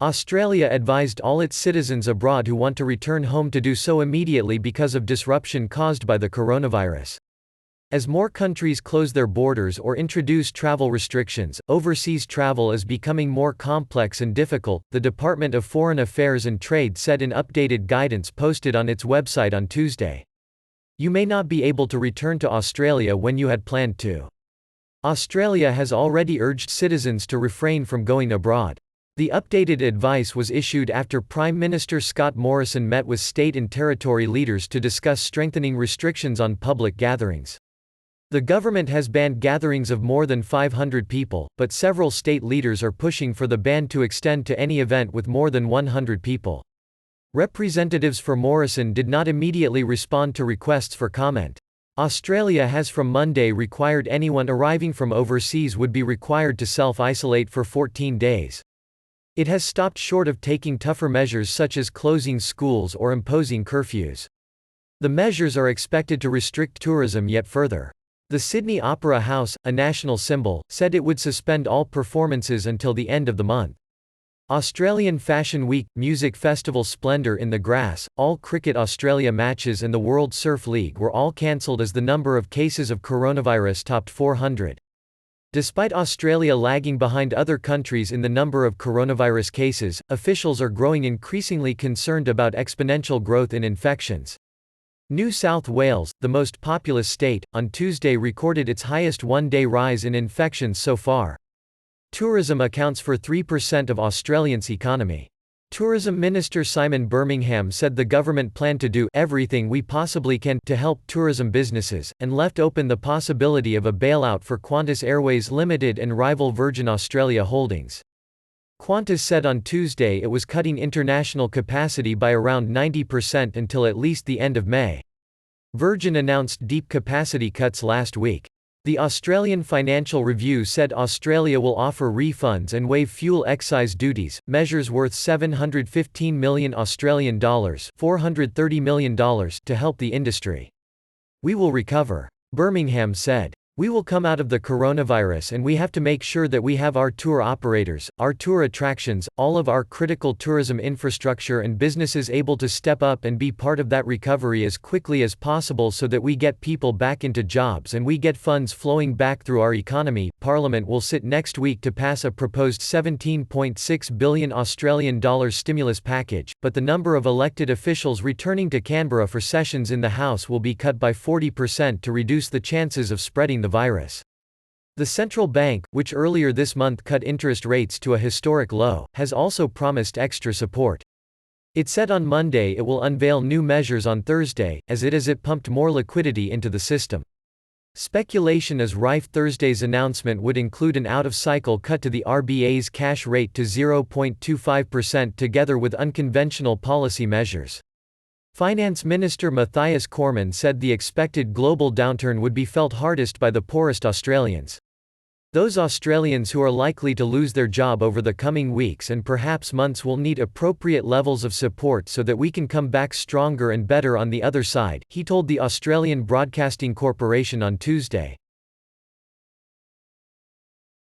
Australia advised all its citizens abroad who want to return home to do so immediately because of disruption caused by the coronavirus. As more countries close their borders or introduce travel restrictions, overseas travel is becoming more complex and difficult, the Department of Foreign Affairs and Trade said in updated guidance posted on its website on Tuesday. You may not be able to return to Australia when you had planned to. Australia has already urged citizens to refrain from going abroad. The updated advice was issued after Prime Minister Scott Morrison met with state and territory leaders to discuss strengthening restrictions on public gatherings. The government has banned gatherings of more than 500 people, but several state leaders are pushing for the ban to extend to any event with more than 100 people. Representatives for Morrison did not immediately respond to requests for comment. Australia has from Monday required anyone arriving from overseas would be required to self-isolate for 14 days. It has stopped short of taking tougher measures such as closing schools or imposing curfews. The measures are expected to restrict tourism yet further. The Sydney Opera House, a national symbol, said it would suspend all performances until the end of the month. Australian Fashion Week, music festival Splendour in the Grass, all Cricket Australia matches and the World Surf League were all cancelled as the number of cases of coronavirus topped 400. Despite Australia lagging behind other countries in the number of coronavirus cases, officials are growing increasingly concerned about exponential growth in infections. New South Wales, the most populous state, on Tuesday recorded its highest one-day rise in infections so far. Tourism accounts for 3% of Australia's economy. Tourism Minister Simon Birmingham said the government planned to do everything we possibly can to help tourism businesses, and left open the possibility of a bailout for Qantas Airways Limited and rival Virgin Australia Holdings. Qantas said on Tuesday it was cutting international capacity by around 90% until at least the end of May. Virgin announced deep capacity cuts last week. The Australian Financial Review said Australia will offer refunds and waive fuel excise duties, measures worth $715 million Australian dollars, $430 million to help the industry. We will recover, Birmingham said. We will come out of the coronavirus and we have to make sure that we have our tour operators, our tour attractions, all of our critical tourism infrastructure and businesses able to step up and be part of that recovery as quickly as possible so that we get people back into jobs and we get funds flowing back through our economy. Parliament will sit next week to pass a proposed $17.6 billion Australian dollars stimulus package, but the number of elected officials returning to Canberra for sessions in the House will be cut by 40% to reduce the chances of spreading the virus. The central bank, which earlier this month cut interest rates to a historic low, has also promised extra support. It said on Monday it will unveil new measures on Thursday, as it pumped more liquidity into the system. Speculation is rife. Thursday's announcement would include an out-of-cycle cut to the RBA's cash rate to 0.25% together with unconventional policy measures. Finance Minister Matthias Cormann said the expected global downturn would be felt hardest by the poorest Australians. Those Australians who are likely to lose their job over the coming weeks and perhaps months will need appropriate levels of support so that we can come back stronger and better on the other side, he told the Australian Broadcasting Corporation on Tuesday.